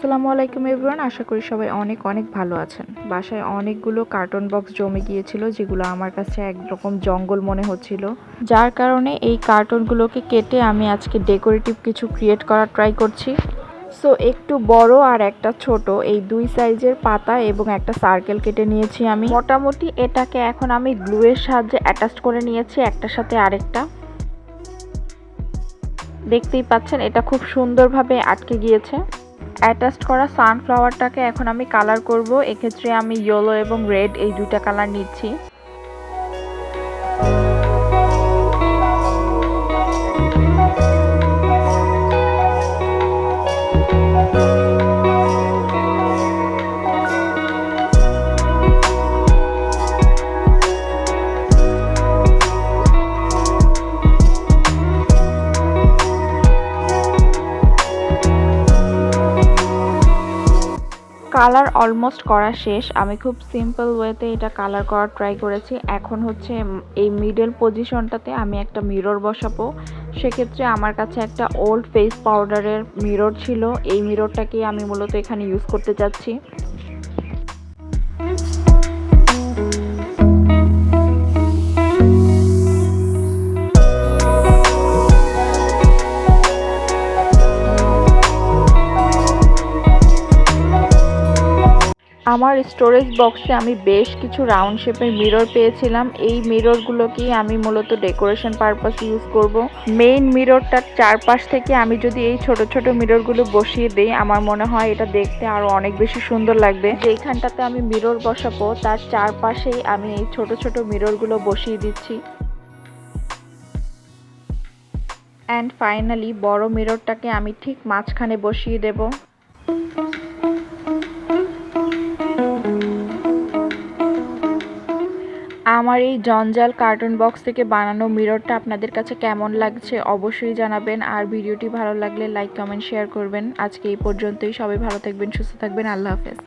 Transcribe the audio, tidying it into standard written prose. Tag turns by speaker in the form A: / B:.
A: আসসালামু আলাইকুম এভরিওয়ান, আশা করি সবাই অনেক অনেক ভালো আছেন। বাসায় অনেকগুলো কার্টন বক্স জমে গিয়েছিল, যেগুলো আমার কাছে একরকম জঙ্গল মনে হচ্ছিল, যার কারণে এই কার্টনগুলোকে কেটে আমি আজকে ডেকোরেটিভ কিছু ক্রিয়েট করার ট্রাই করছি। সো একটু বড় আর একটা ছোট, এই দুই সাইজের পাতা এবং একটা সার্কেল কেটে নিয়েছি আমি। মোটামুটি এটাকে এখন আমি গ্লুয়ের সাহায্যে অ্যাটাচ করে নিয়েছি একটার সাথে আরেকটা। দেখতেই পাচ্ছেন এটা খুব সুন্দরভাবে আটকে গিয়েছে। অ্যাটাচ করা সানফ্লাওয়ারটাকে এখন আমি কালার করব। এক্ষেত্রে আমি ইয়েলো এবং রেড এই দুইটা কালার নিচ্ছি। কালার অলমোস্ট করা শেষ। আমি খুব সিম্পল ওয়েতে এটা কালার করার ট্রাই করেছি। এখন হচ্ছে এই মিডল পজিশনটাতে আমি একটা মিরর বসাবো। সেক্ষেত্রে আমার কাছে একটা ওল্ড ফেস পাউডারের মিরর ছিল, এই মিররটাকেই আমি মূলত এখানে ইউজ করতে চাচ্ছি। আমার স্টোরেজ বক্সে আমি বেশ কিছু রাউন্ড শেপের মিরর পেয়েছিলাম। এই মিররগুলোকেই আমি মূলত ডেকোরেশন পারপাস ইউজ করব। মেইন মিররটার চারপাশ থেকে আমি যদি এই ছোট ছোট মিররগুলো বসিয়ে দিই, আমার মনে হয় এটা দেখতে আরো অনেক বেশি সুন্দর লাগবে। যেইখানটাতে আমি মিরর বসাবো তার চারপাশেই আমি এই ছোট ছোট মিররগুলো বসিয়ে দিচ্ছি। অ্যান্ড ফাইনালি বড় মিররটাকে আমি ঠিক মাঝখানে বসিয়ে দেব। আমার এই জঞ্জাল কার্টুন বক্স থেকে বানানো মিররটা আপনাদের কাছে কেমন লাগছে অবশ্যই জানাবেন। আর ভিডিওটি ভালো লাগলে লাইক কমেন্ট শেয়ার করবেন। আজকে এই পর্যন্তই। সবাই ভালো থাকবেন, সুস্থ থাকবেন। আল্লাহ হাফেজ।